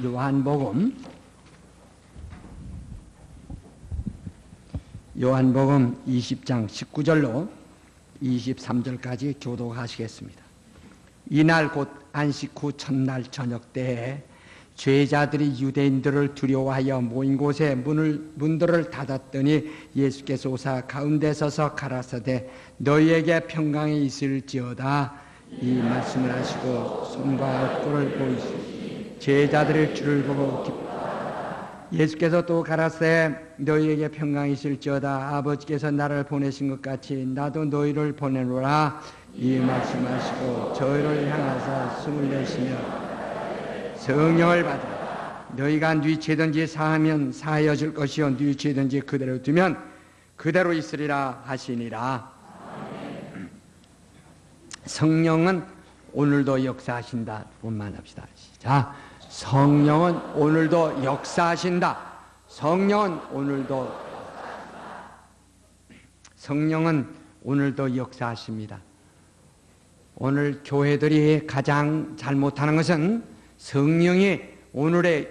요한복음 20장 19절로 23절까지 교독하시겠습니다. 이날 곧 안식 후 첫날 저녁 때에 죄자들이 유대인들을 두려워하여 모인 곳에 문들을 닫았더니 예수께서 오사 가운데 서서 가라사대 너희에게 평강이 있을지어다. 이 말씀을 하시고 손과 뿔을 보이시니 제자들의 줄을 보고 기뻐하다. 예수께서 또 가라사대 너희에게 평강이 있을지어다. 아버지께서 나를 보내신 것 같이 나도 너희를 보내노라. 이 말씀하시고 저희를 향하사 숨을 내쉬며 성령을 받으라. 너희가 네 죄든지 사하면 사하여질 것이요 네 죄든지 그대로 두면 그대로 있으리라 하시니라. 성령은 오늘도 역사하신다. 뿐만 합시다. 자, 성령은 오늘도 역사하신다. 성령은 오늘도 역사하십니다. 오늘 교회들이 가장 잘못하는 것은 성령이 오늘의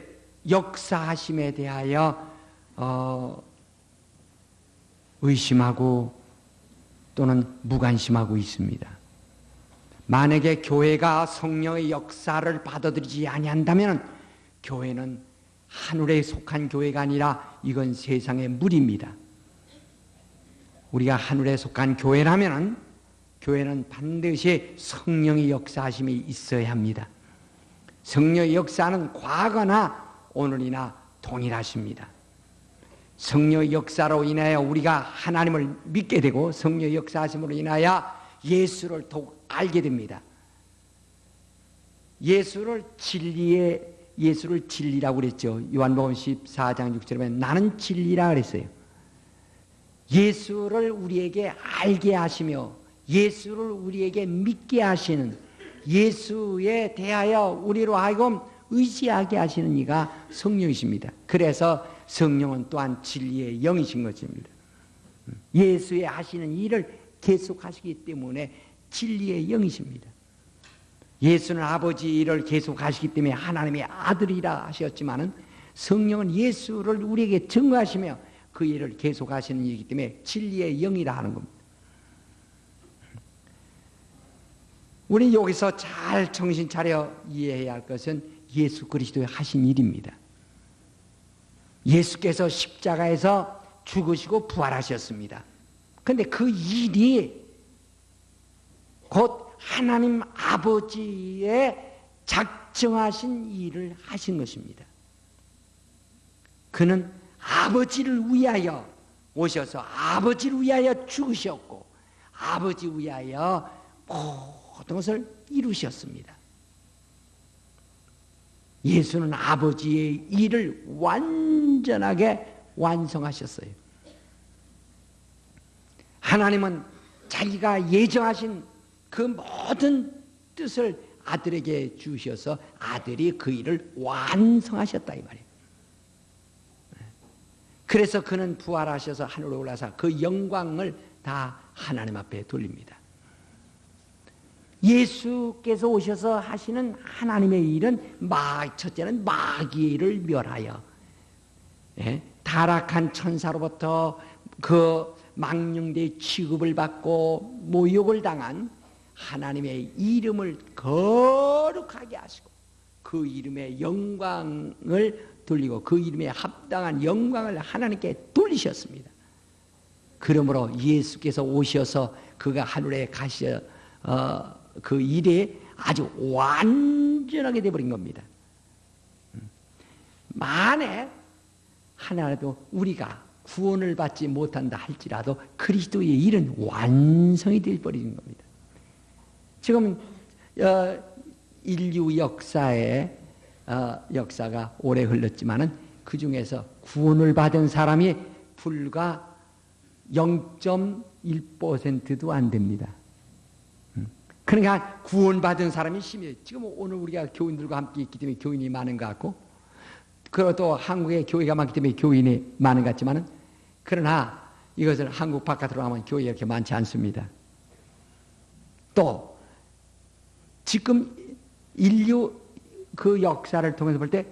역사하심에 대하여 의심하고 또는 무관심하고 있습니다. 만약에 교회가 성령의 역사를 받아들이지 아니한다면 교회는 하늘에 속한 교회가 아니라 이건 세상의 물입니다. 우리가 하늘에 속한 교회라면 교회는 반드시 성령의 역사하심이 있어야 합니다. 성령의 역사는 과거나 오늘이나 동일하십니다. 성령의 역사로 인하여 우리가 하나님을 믿게 되고 성령의 역사하심으로 인하여 예수를 더욱 알게 됩니다. 예수를 진리라고 그랬죠. 요한복음 14장 6절에 보면 나는 진리라 그랬어요. 예수를 우리에게 알게 하시며 예수를 우리에게 믿게 하시는 예수에 대하여 우리로 하여금 의지하게 하시는 이가 성령이십니다. 그래서 성령은 또한 진리의 영이신 것입니다. 예수의 하시는 일을 계속하시기 때문에 진리의 영이십니다. 예수는 아버지 일을 계속하시기 때문에 하나님의 아들이라 하셨지만은 성령은 예수를 우리에게 증거하시며 그 일을 계속하시는 이기 때문에 진리의 영이라 하는 겁니다. 우리 여기서 잘 정신 차려 이해해야 할 것은 예수 그리스도의 하신 일입니다. 예수께서 십자가에서 죽으시고 부활하셨습니다. 그런데 그 일이 곧 하나님 아버지의 작정하신 일을 하신 것입니다. 그는 아버지를 위하여 오셔서 아버지를 위하여 죽으셨고 아버지 위하여 모든 것을 이루셨습니다. 예수는 아버지의 일을 완전하게 완성하셨어요. 하나님은 자기가 예정하신 그 모든 뜻을 아들에게 주셔서 아들이 그 일을 완성하셨다 이 말이에요. 그래서 그는 부활하셔서 하늘로 올라서 그 영광을 다 하나님 앞에 돌립니다. 예수께서 오셔서 하시는 하나님의 일은 첫째는 마귀의 일을 멸하여 타락한 천사로부터 그 망령되이 취급을 받고 모욕을 당한 하나님의 이름을 거룩하게 하시고 그 이름의 영광을 돌리고 그 이름에 합당한 영광을 하나님께 돌리셨습니다. 그러므로 예수께서 오셔서 그가 하늘에 가셔 그 일이 아주 완전하게 되어버린 겁니다. 만에 하나라도 우리가 구원을 받지 못한다 할지라도 그리스도의 일은 완성이 되어버리는 겁니다. 지금 인류 역사의 역사가 오래 흘렀지만은 그 중에서 구원을 받은 사람이 불과 0.1%도 안 됩니다. 그러니까 구원받은 사람이 심해요. 지금 오늘 우리가 교인들과 함께 있기 때문에 교인이 많은 것 같고, 그리고 또 한국에 교회가 많기 때문에 교인이 많은 것 같지만은, 그러나 이것을 한국 바깥으로 하면 교회가 이렇게 많지 않습니다. 또 지금 인류 그 역사를 통해서 볼 때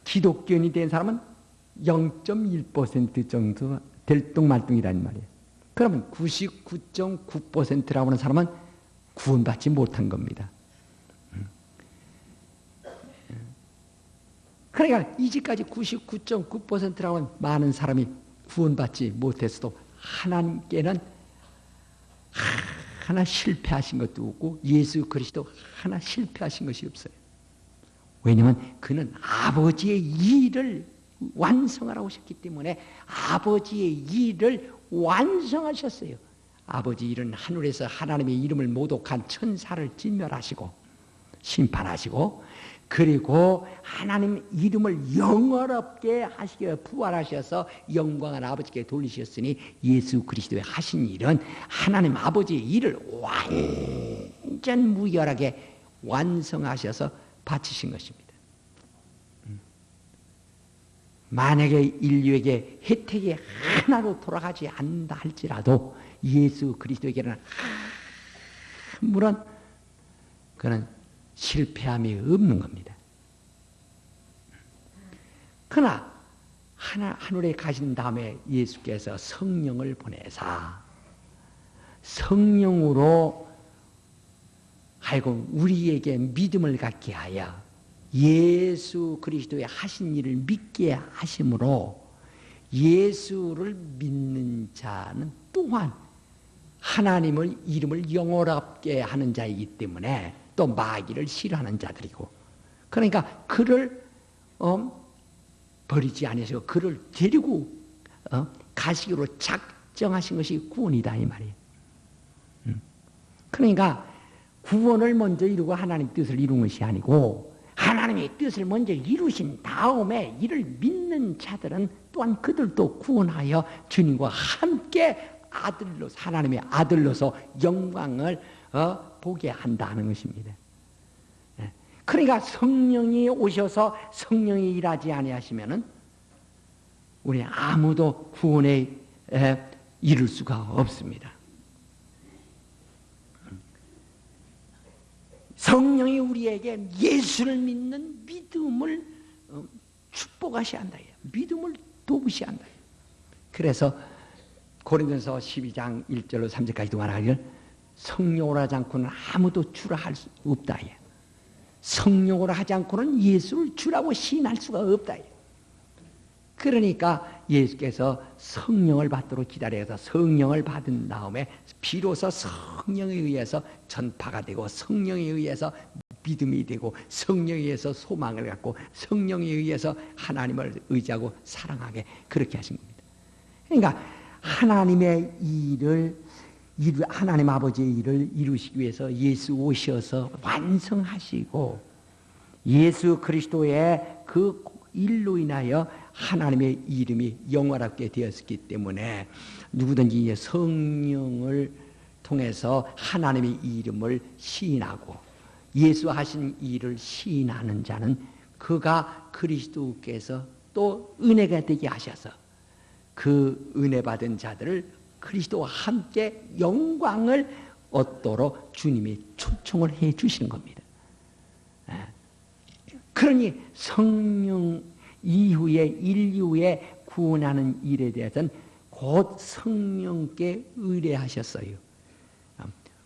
기독교인이 된 사람은 0.1% 정도 될뚱말뚱이란 말이에요. 그러면 99.9%라고 하는 사람은 구원받지 못한 겁니다. 그러니까 이제까지 99.9%라고 하는 많은 사람이 구원받지 못했어도 하나님께는 하나 실패하신 것도 없고 예수 그리스도 하나 실패하신 것이 없어요. 왜냐하면 그는 아버지의 일을 완성하라고 하셨기 때문에 아버지의 일을 완성하셨어요. 아버지 일은 하늘에서 하나님의 이름을 모독한 천사를 진멸하시고 심판하시고, 그리고 하나님 이름을 영원롭게 하시게 부활하셔서 영광을 아버지께 돌리셨으니 예수 그리스도의 하신 일은 하나님 아버지의 일을 완전 무결하게 완성하셔서 바치신 것입니다. 만약에 인류에게 혜택이 하나도 돌아가지 않는다 할지라도 예수 그리스도에게는 아무런 그는 실패함이 없는 겁니다. 그러나 하늘에 가신 다음에 예수께서 성령을 보내사 성령으로 하여금 우리에게 믿음을 갖게 하여 예수 그리스도의 하신 일을 믿게 하심으로 예수를 믿는 자는 또한 하나님의 이름을 영원롭게 하는 자이기 때문에 또 마귀를 싫어하는 자들이고, 그러니까 그를 버리지 아니하시고 그를 데리고 가시기로 작정하신 것이 구원이다 이 말이에요. 그러니까 구원을 먼저 이루고 하나님 뜻을 이룬 것이 아니고 하나님의 뜻을 먼저 이루신 다음에 이를 믿는 자들은 또한 그들도 구원하여 주님과 함께 아들로서 하나님의 아들로서 영광을 보게 한다는 것입니다. 그러니까 성령이 오셔서 성령이 일하지 아니하시면은 우리 아무도 구원에 이룰 수가 없습니다. 성령이 우리에게 예수를 믿는 믿음을 축복하셔야 한다. 믿음을 도우셔야 한다. 그래서 고린도서 12장 1절로 3절까지도 말하기를 성령으로 하지 않고는 아무도 주라 할 수 없다. 성령으로 하지 않고는 예수를 주라고 시인할 수가 없다. 그러니까 예수께서 성령을 받도록 기다려서 성령을 받은 다음에 비로소 성령에 의해서 전파가 되고 성령에 의해서 믿음이 되고 성령에 의해서 소망을 갖고 성령에 의해서 하나님을 의지하고 사랑하게 그렇게 하신 겁니다. 그러니까 하나님의 일을 하나님 아버지의 일을 이루시기 위해서 예수 오셔서 완성하시고 예수 그리스도의 그 일로 인하여 하나님의 이름이 영원하게 되었기 때문에 누구든지 성령을 통해서 하나님의 이름을 시인하고 예수 하신 일을 시인하는 자는 그가 그리스도께서 또 은혜가 되게 하셔서 그 은혜 받은 자들을 그리스도와 함께 영광을 얻도록 주님이 초청을 해 주시는 겁니다. 그러니 성령 이후에 인류에 구원하는 일에 대해서는 곧 성령께 의뢰하셨어요.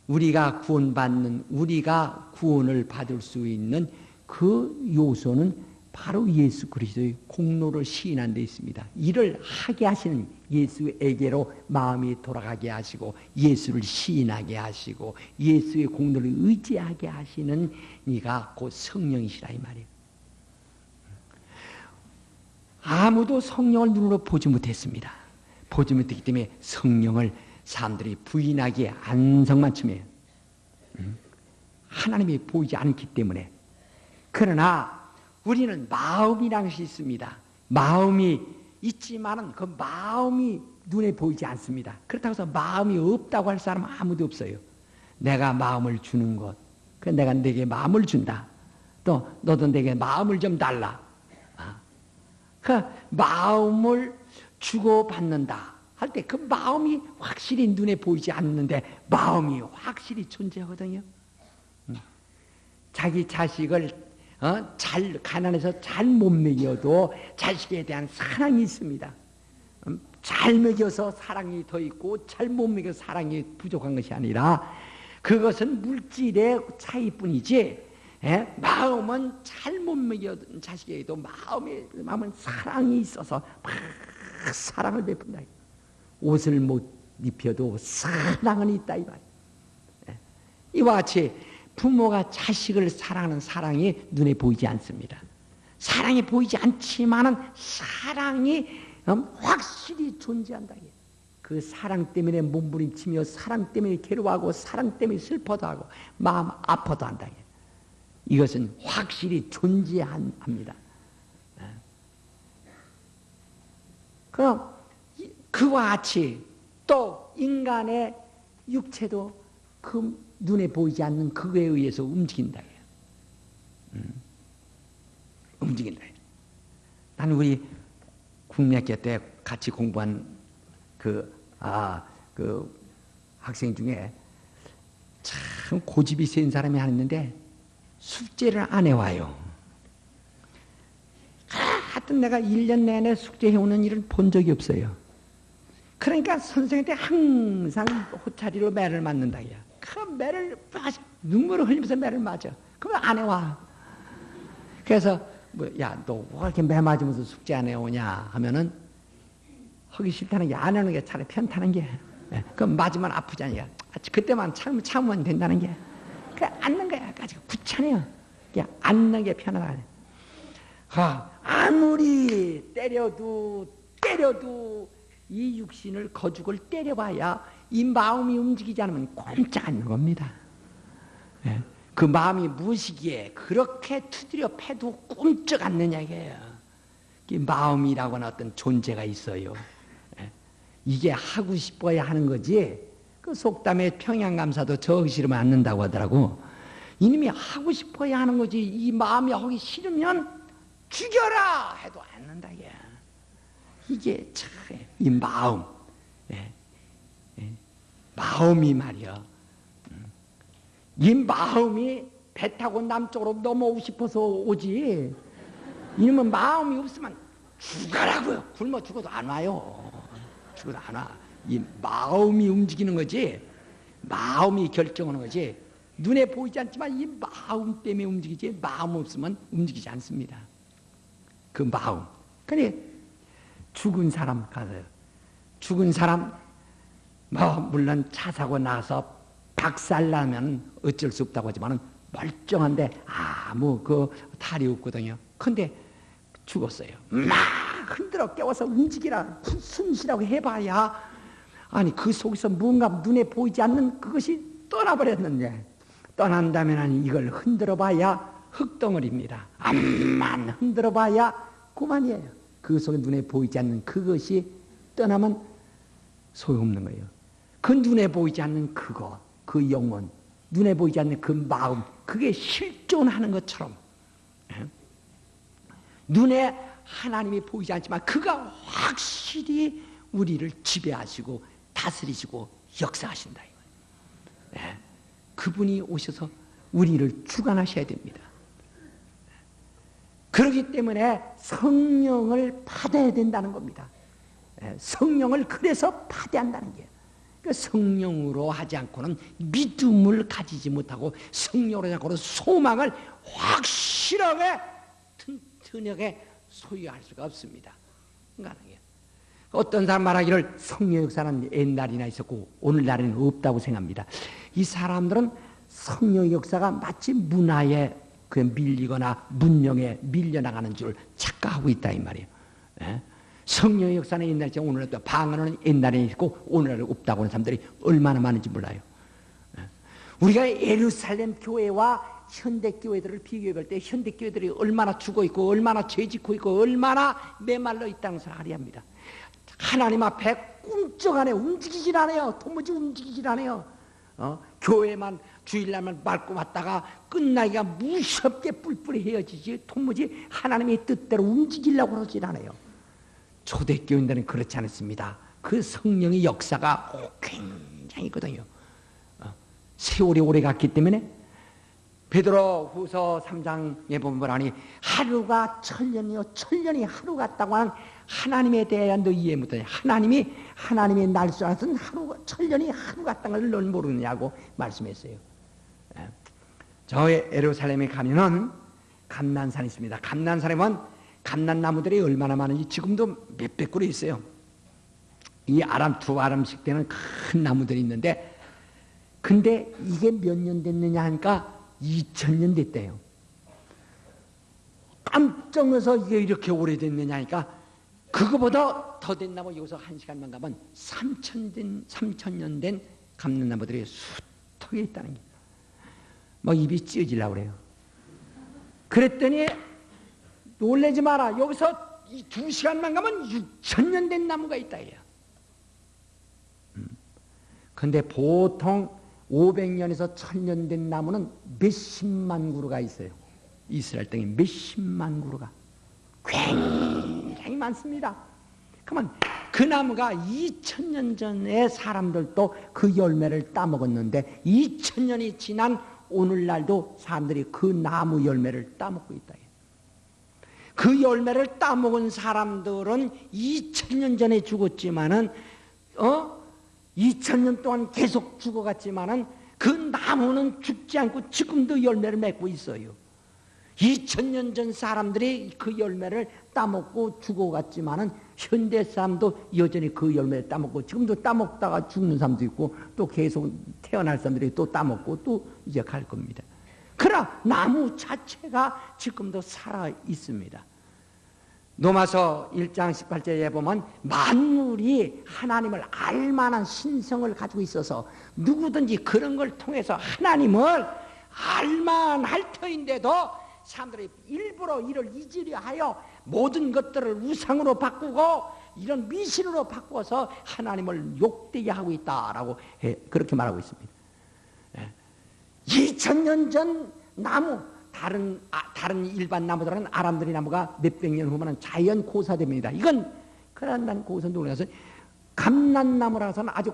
우리가 구원받는, 우리가 구원을 받을 수 있는 그 요소는 바로 예수 그리스도의 공로를 시인한 데 있습니다. 이를 하게 하시는 예수에게로 마음이 돌아가게 하시고 예수를 시인하게 하시고 예수의 공로를 의지하게 하시는 이가 곧 성령이시라 이 말이에요. 아무도 성령을 눈으로 보지 못했습니다. 보지 못했기 때문에 성령을 사람들이 부인하기에 안성맞춤해요. 하나님이 보이지 않기 때문에. 그러나 우리는 마음이라는 것이 있습니다. 마음이 있지만은 그 마음이 눈에 보이지 않습니다. 그렇다고 해서 마음이 없다고 할 사람은 아무도 없어요. 내가 마음을 주는 것, 그 내가 내게 마음을 준다. 또 너도 내게 마음을 좀 달라. 그 마음을 주고받는다 할 때 그 마음이 확실히 눈에 보이지 않는데 마음이 확실히 존재하거든요. 자기 자식을 가난해서 잘 못 먹여도 자식에 대한 사랑이 있습니다. 잘 먹여서 사랑이 더 있고 잘 못 먹여서 사랑이 부족한 것이 아니라 그것은 물질의 차이뿐이지, 마음은 잘 못 먹여둔 자식에게도 마음은 사랑이 있어서 막 사랑을 베푼다. 옷을 못 입혀도 사랑은 있다 이 말. 이와 같이 부모가 자식을 사랑하는 사랑이 눈에 보이지 않습니다. 사랑이 보이지 않지만은 사랑이 확실히 존재한다. 그 사랑 때문에 몸부림치며 사랑 때문에 괴로워하고 사랑 때문에 슬퍼도 하고 마음 아파도 한다. 이것은 확실히 존재합니다. 그럼 그와 같이 또 인간의 육체도 그 눈에 보이지 않는 그거에 의해서 움직인다. 움직인다. 나는 우리 국민학교 때 같이 공부한 그 학생 중에 참 고집이 센 사람이 하나 있는데 숙제를 안 해와요. 하여튼 내가 1년 내내 숙제해오는 일을 본 적이 없어요. 그러니까 선생님한테 항상 호차리로 매를 맞는다. 그 매를 눈물을 흘리면서 매를 맞아. 그러면 안 해와. 그래서 야, 너 왜 이렇게 매 맞으면서 숙제 안 해오냐 하면은 하기 싫다는 게 안 하는 게 차라리 편타는 게. 그럼 맞으면 아프잖아요. 그때만 참으면 된다는 게. 그 앉는 거야. 아주 귀찮아요. 그냥 앉는 게 편하다. 아무리 때려도 이 육신을 거죽을 때려봐야 이 마음이 움직이지 않으면 꼼짝 않는 겁니다. 그 마음이 무엇이기에 그렇게 두드려 패도 꼼짝 않느냐 이게요. 이 마음이라고 하는 어떤 존재가 있어요. 이게 하고 싶어야 하는 거지. 그 속담에 평양감사도 저기 싫으면 않는다고 하더라고. 이놈이 하고 싶어야 하는 거지. 이 마음이 하기 싫으면 죽여라 해도 않는다 이게. 이게 참 이 마음, 마음이 말이야. 이 마음이 배 타고 남쪽으로 넘어오고 싶어서 오지. 이놈은 마음이 없으면 죽어라고요. 굶어 죽어도 안 와요. 죽어도 안 와. 이 마음이 움직이는 거지. 마음이 결정하는 거지. 눈에 보이지 않지만 이 마음 때문에 움직이지. 마음 없으면 움직이지 않습니다. 그 마음. 그러니 죽은 사람 가서요. 죽은 사람 물론 차 사고 나서 박살나면 어쩔 수 없다고 하지만은 멀쩡한데 아무 그 탈이 없거든요. 근데 죽었어요. 막 흔들어 깨워서 움직이라 숨쉬라고 해봐야 아니 그 속에서 뭔가 눈에 보이지 않는 그것이 떠나버렸는데 떠난다면 이걸 흔들어봐야 흙덩어리입니다. 암만 흔들어봐야 그만이에요. 그 속에 눈에 보이지 않는 그것이 떠나면 소용없는 거예요. 그 눈에 보이지 않는 그거, 그 영혼, 눈에 보이지 않는 그 마음, 그게 실존하는 것처럼 눈에 하나님이 보이지 않지만 그가 확실히 우리를 지배하시고 다스리시고 역사하신다. 그분이 오셔서 우리를 주관하셔야 됩니다. 그렇기 때문에 성령을 받아야 된다는 겁니다. 성령을 그래서 받아야 한다는 게 성령으로 하지 않고는 믿음을 가지지 못하고 성령으로 하지 않고는 소망을 확실하게 튼튼하게 소유할 수가 없습니다. 어떤 사람 말하기를 성령 역사는 옛날이나 있었고 오늘날에는 없다고 생각합니다. 이 사람들은 성령 역사가 마치 문화에 밀리거나 문명에 밀려나가는 줄 착각하고 있다 이 말이에요. 성령의 역사는 옛날에 있지만 오늘날 또 방언은 옛날에 있고 오늘날에 없다고 하는 사람들이 얼마나 많은지 몰라요. 우리가 예루살렘 교회와 현대교회들을 비교해볼 때 현대교회들이 얼마나 죽어있고 얼마나 죄짓고 있고 얼마나 메말라 있다는 것을 알아야 합니다. 하나님 앞에 꿈쩍 안 해요. 움직이질 않아요. 도무지 움직이질 않아요. 교회만 주일날만 밟고 왔다가 끝나기가 무섭게 뿔뿔이 헤어지지 도무지 하나님의 뜻대로 움직이려고 그러질 않아요. 초대교인들은 그렇지 않습니다. 그 성령의 역사가 굉장히 있거든요. 세월이 오래 갔기 때문에 베드로 후서 3장에 보면 하루가 천년이요 천년이 하루 같다고 하는 하나님에 대해 너 이해 못하냐. 하나님의 날수라서는 하루가 천년이 하루 같다는 걸 넌 모르느냐고 말씀했어요. 저 예루살렘에 가면은 감난산이 있습니다. 감난산에는 감난나무들이 얼마나 많은지 지금도 몇백 그루 있어요. 이 두 아람씩 되는 큰 나무들이 있는데, 근데 이게 몇 년 됐느냐 하니까 2000년 됐대요. 깜짝 놀라서 이게 이렇게 오래됐느냐 하니까 그거보다 더 된 나무, 여기서 1시간만 가면 3000년 된 감난나무들이 수턱에 있다는 게 막 입이 찢어지려고 그래요. 그랬더니 놀라지 마라. 여기서 2시간만 가면 6000년 된 나무가 있다 해요. 근데 보통 500년에서 1000년 된 나무는 몇십만 그루가 있어요. 이스라엘 땅에 몇십만 그루가 굉장히 많습니다. 그러면 그 나무가 2000년 전에 사람들도 그 열매를 따먹었는데 2000년이 지난 오늘날도 사람들이 그 나무 열매를 따먹고 있다. 그 열매를 따먹은 사람들은 2000년 전에 죽었지만은 2000년 동안 계속 죽어갔지만은 그 나무는 죽지 않고 지금도 열매를 맺고 있어요. 2000년 전 사람들이 그 열매를 따먹고 죽어갔지만은 현대 사람도 여전히 그 열매를 따먹고 지금도 따먹다가 죽는 사람도 있고 또 계속 태어날 사람들이 또 따먹고 또 이제 갈 겁니다. 그러나 나무 자체가 지금도 살아 있습니다. 로마서 1장 18절에 보면 만물이 하나님을 알만한 신성을 가지고 있어서 누구든지 그런 걸 통해서 하나님을 알만할 터인데도 사람들이 일부러 이를 잊으려 하여 모든 것들을 우상으로 바꾸고 이런 미신으로 바꿔서 하나님을 욕되게 하고 있다라고 그렇게 말하고 있습니다. 2000년 전 나무, 다른 일반 나무들은 아람들이 나무가 몇백 년 후면 자연 고사됩니다. 이건 그란단 고사 놀라서 감난나무라서는 아주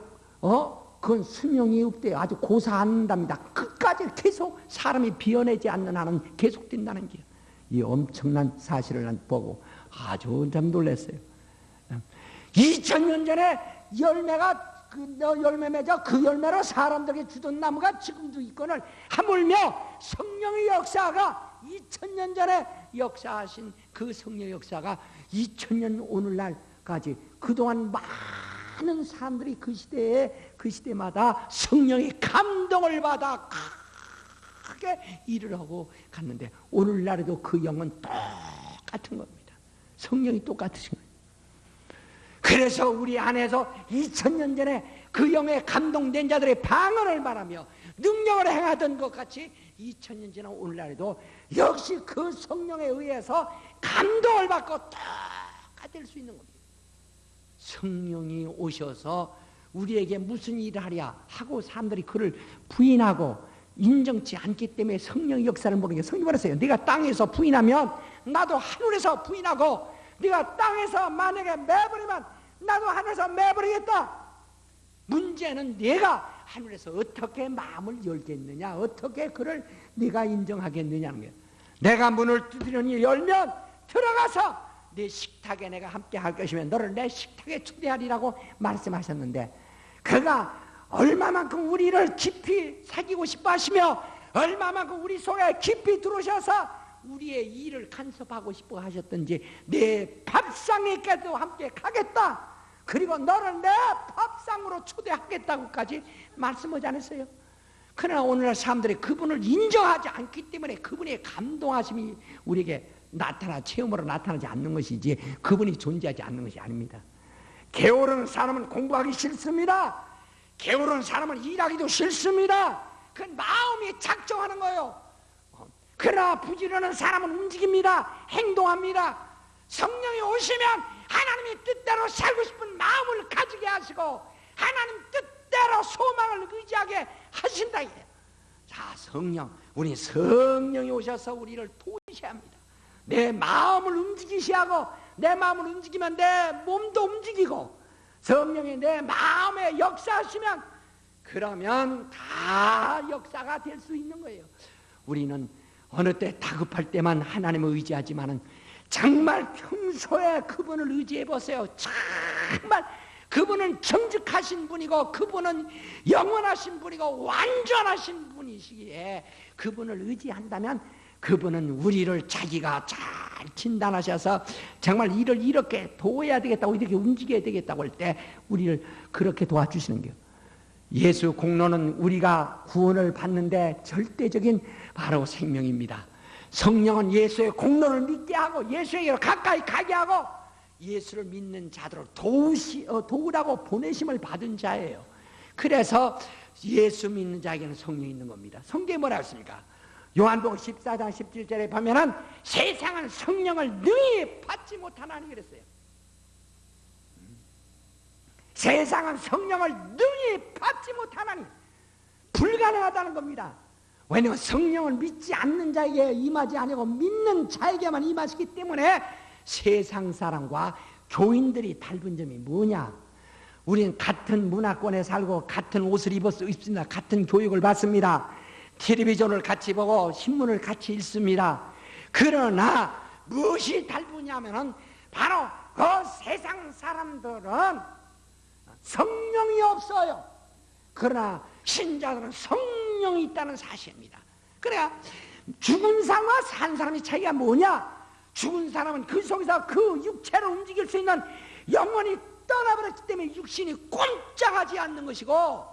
그건 수명이 없대요. 아주 고사한답니다. 끝까지 계속 사람이 비워내지 않는 한은 계속된다는 게 이 엄청난 사실을 난 보고 아주 참 놀랐어요. 2000년 전에 열매가 열매 맺어 그 열매로 사람들에게 주던 나무가 지금도 있거늘 하물며 성령의 역사가 2000년 전에 역사하신 그 성령의 역사가 2000년 오늘날까지 그동안 많은 사람들이 그 시대마다 성령의 감동을 받아 크게 일을 하고 갔는데 오늘날에도 그 영은 똑같은 겁니다. 성령이 똑같으신 거예요. 그래서 우리 안에서 2000년 전에 그 영에 감동된 자들의 방언을 말하며 능력을 행하던 것 같이 2000년 지난 오늘날에도 역시 그 성령에 의해서 감동을 받고 똑같을 수 있는 겁니다. 성령이 오셔서 우리에게 무슨 일을 하랴 하고 사람들이 그를 부인하고 인정치 않기 때문에 성령의 역사를 모르게 성령이 말했어요. 네가 땅에서 부인하면 나도 하늘에서 부인하고 네가 땅에서 만약에 매버리면 나도 하늘에서 매버리겠다. 문제는 네가 하늘에서 어떻게 마음을 열겠느냐, 어떻게 그를 네가 인정하겠느냐는 거예요. 내가 문을 두드리니 열면 들어가서 네 식탁에 내가 함께 할 것이면 너를 내 식탁에 초대하리라고 말씀하셨는데 그가 얼마만큼 우리를 깊이 사귀고 싶어 하시며 얼마만큼 우리 속에 깊이 들어오셔서 우리의 일을 간섭하고 싶어 하셨던지 내 밥상에까지도 함께 가겠다. 그리고 너를 내 밥상으로 초대하겠다고까지 말씀하지 않았어요. 그러나 오늘날 사람들이 그분을 인정하지 않기 때문에 그분의 감동하심이 우리에게 체험으로 나타나지 않는 것이지 그분이 존재하지 않는 것이 아닙니다. 게으른 사람은 공부하기 싫습니다. 게으른 사람은 일하기도 싫습니다. 그 마음이 작정하는 거예요. 그러나 부지런한 사람은 움직입니다. 행동합니다. 성령이 오시면 하나님의 뜻대로 살고 싶은 마음을 가지게 하시고 하나님 뜻대로 소망을 의지하게 하신다. 자, 우리 성령이 오셔서 우리를 도우셔야 합니다. 내 마음을 움직이셔야 하고 내 마음을 움직이면 내 몸도 움직이고 성령이 내 마음에 역사하시면 그러면 다 역사가 될 수 있는 거예요. 우리는 어느 때 다급할 때만 하나님을 의지하지만은 정말 평소에 그분을 의지해 보세요. 정말 그분은 정직하신 분이고 그분은 영원하신 분이고 완전하신 분이시기에 그분을 의지한다면 그분은 우리를 자기가 잘 진단하셔서 정말 일을 이렇게 도와야 되겠다고 이렇게 움직여야 되겠다고 할 때 우리를 그렇게 도와주시는 거예요. 예수 공로는 우리가 구원을 받는데 절대적인 바로 생명입니다. 성령은 예수의 공로를 믿게 하고 예수에게로 가까이 가게 하고 예수를 믿는 자들을 도우라고 보내심을 받은 자예요. 그래서 예수 믿는 자에게는 성령이 있는 겁니다. 성경에 뭐라 했습니까? 요한복음 14장 17절에 보면은 세상은 성령을 능히 받지 못하나니 그랬어요. 세상은 성령을 능히 받지 못하나니 불가능하다는 겁니다. 왜냐하면 성령을 믿지 않는 자에게 임하지 아니고 믿는 자에게만 임하시기 때문에 세상 사람과 교인들이 다른 점이 뭐냐? 우리는 같은 문화권에 살고 같은 옷을 입습니다. 같은 교육을 받습니다. 텔레비전을 같이 보고 신문을 같이 읽습니다. 그러나 무엇이 다르냐면은 바로 그 세상 사람들은 성령이 없어요. 그러나 신자들은 성령이 있다는 사실입니다. 그러니까 죽은 사람과 산 사람의 차이가 뭐냐? 죽은 사람은 그 속에서 그 육체를 움직일 수 있는 영혼이 떠나버렸기 때문에 육신이 꼼짝하지 않는 것이고,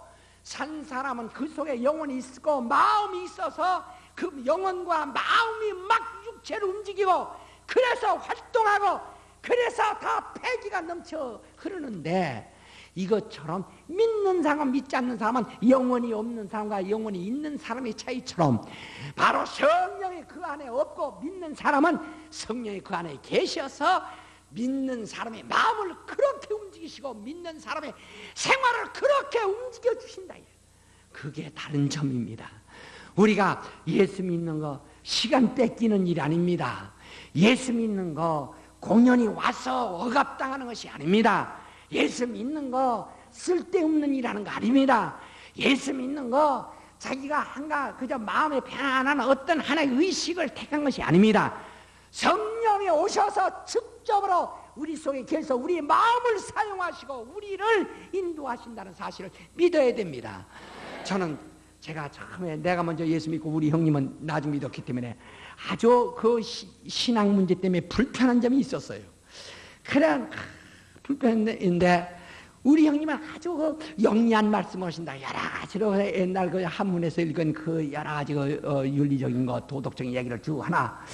산 사람은 그 속에 영혼이 있고 마음이 있어서 그 영혼과 마음이 막 육체를 움직이고 그래서 활동하고 그래서 다 패기가 넘쳐 흐르는데, 이것처럼 믿는 사람과 믿지 않는 사람은 영혼이 없는 사람과 영혼이 있는 사람의 차이처럼 바로 성령이 그 안에 없고 믿는 사람은 성령이 그 안에 계셔서 믿는 사람의 마음을 그렇게 움직이시고 믿는 사람의 생활을 그렇게 움직여 주신다. 그게 다른 점입니다. 우리가 예수 믿는 거 시간 뺏기는 일이 아닙니다. 예수 믿는 거 공연히 와서 억압당하는 것이 아닙니다. 예수 믿는 거 쓸데없는 일하는 거 아닙니다. 예수 믿는 거 자기가 한가 그저 마음에 편안한 어떤 하나의 의식을 택한 것이 아닙니다. 성령이 오셔서 직접으로 우리 속에 계셔서 우리의 마음을 사용하시고 우리를 인도하신다는 사실을 믿어야 됩니다. 저는 제가 처음에 내가 먼저 예수 믿고 우리 형님은 나중에 믿었기 때문에 아주 그 신앙 문제 때문에 불편한 점이 있었어요. 그런 불편인데 우리 형님은 아주 그 영리한 말씀을 하신다. 여러 가지로 옛날 그 한문에서 읽은 그 여러 가지 그 윤리적인 거 도덕적인 얘기를 쭉 하나.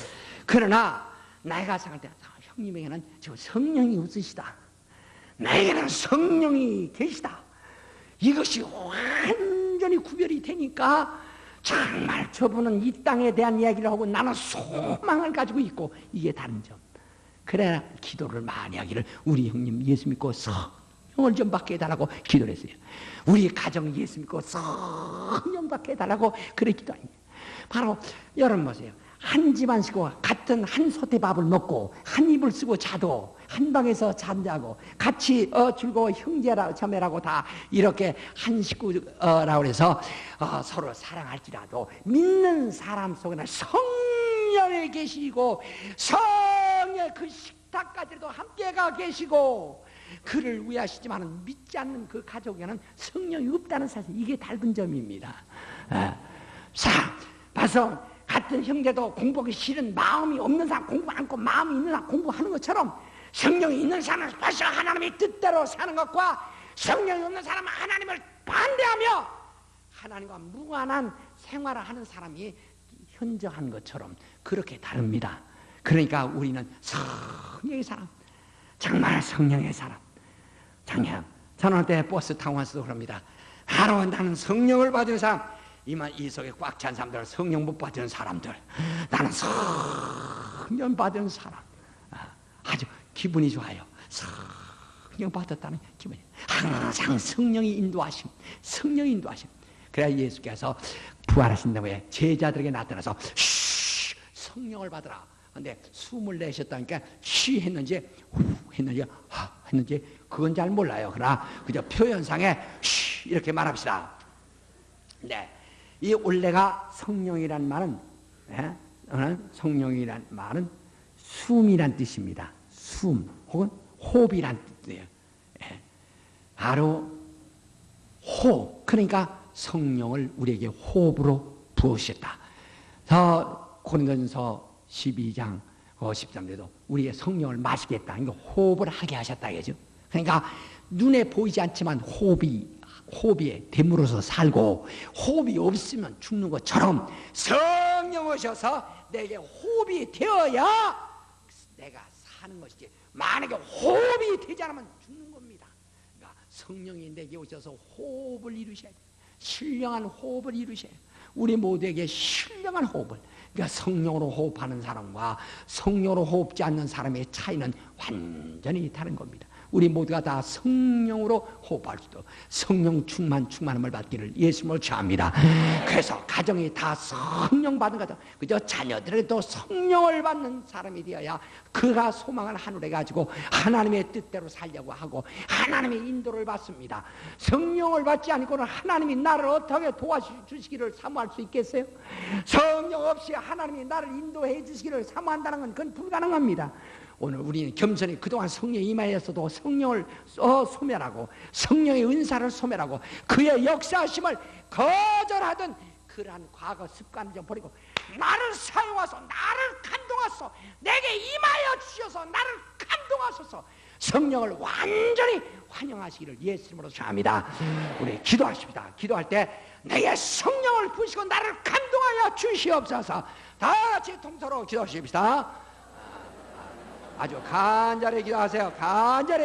그러나 내가 생각할 때 형님에게는 저 성령이 없으시다. 나에게는 성령이 계시다. 이것이 완전히 구별이 되니까 정말 저분은 이 땅에 대한 이야기를 하고 나는 소망을 가지고 있고, 이게 다른 점. 그래 기도를 많이 하기를 우리 형님 예수 믿고 성령을 좀 받게 해달라고 기도를 했어요. 우리 가정 예수 믿고 성령 받게 해달라고 그래 기도합니다. 바로 여러분 보세요. 한 집안 식구가 같은 한 솥의 밥을 먹고 한 입을 쓰고 자도 한 방에서 잔다고 같이 즐거워 형제라 자매라고 다 이렇게 한 식구라고 해서 서로 사랑할지라도 믿는 사람 속에는 성령이 계시고 성령의 그 식탁까지도 함께가 계시고 그를 위하시지만 믿지 않는 그 가족에는 성령이 없다는 사실, 이게 다른 점입니다. 봐서 같은 형제도 공부하기 싫은 마음이 없는 사람 공부 않고 마음이 있는 사람 공부하는 것처럼 성령이 있는 사람은 벌써 하나님의 뜻대로 사는 것과 성령이 없는 사람은 하나님을 반대하며 하나님과 무관한 생활을 하는 사람이 현저한 것처럼 그렇게 다릅니다. 그러니까 우리는 성령의 사람, 정말 성령의 사람. 작년 저는 그때 버스 타고 와서도 그럽니다. 바로 나는 성령을 받은 사람. 이 속에 꽉 찬 사람들, 성령 못 받은 사람들, 나는 성령 받은 사람. 아주 기분이 좋아요. 성령 받았다는 기분이. 항상 성령이 인도하심, 성령이 인도하심. 그래야 예수께서 부활하신 다음에 제자들에게 나타나서 성령을 받으라. 근데 숨을 내셨다니까 쉬 했는지 후 했는지 하 했는지 그건 잘 몰라요. 그러나 그저 표현상에 쉬 이렇게 말합시다. 네. 이 원래가 성령이라는 말은 예? 성령이란 말은 숨이란 뜻입니다. 숨 혹은 호흡이란 뜻이에요. 예. 바로 호흡, 그러니까 성령을 우리에게 호흡으로 부으셨다. 고린도전서 12장 13절에도 우리의 성령을 마시겠다. 그러니까 호흡을 하게 하셨다 이거죠. 그러니까 눈에 보이지 않지만 호흡에 되물어서 살고, 호흡이 없으면 죽는 것처럼 성령 오셔서 내게 호흡이 되어야 내가 사는 것이지, 만약에 호흡이 되지 않으면 죽는 겁니다. 그러니까 성령이 내게 오셔서 호흡을 이루셔야 돼요. 신령한 호흡을 이루셔야 돼요. 우리 모두에게 신령한 호흡을, 그러니까 성령으로 호흡하는 사람과 성령으로 호흡지 않는 사람의 차이는 완전히 다른 겁니다. 우리 모두가 다 성령으로 호흡할 수도, 성령 충만함을 받기를 예수님을 축원합니다. 그래서 가정이 다 성령 받은 가정, 그저 자녀들에게도 성령을 받는 사람이 되어야 그가 소망을 하늘에 가지고 하나님의 뜻대로 살려고 하고 하나님의 인도를 받습니다. 성령을 받지 않고는 하나님이 나를 어떻게 도와주시기를 사모할 수 있겠어요? 성령 없이 하나님이 나를 인도해 주시기를 사모한다는 건 그건 불가능합니다. 오늘 우리는 겸손히 그동안 성령이 임하였어도 성령을 소멸하고 성령의 은사를 소멸하고 그의 역사하심을 거절하던 그러한 과거 습관을 좀 버리고, 나를 사용하소, 나를 감동하소, 내게 임하여 주셔서 나를 감동하소서, 성령을 완전히 환영하시기를 예수님으로 축원합니다. 우리 기도하십니다. 기도할 때 내게 성령을 부으시고 나를 감동하여 주시옵소서. 다 같이 통서로 기도하십시다. 아주 간절히 기도하세요. 간절히.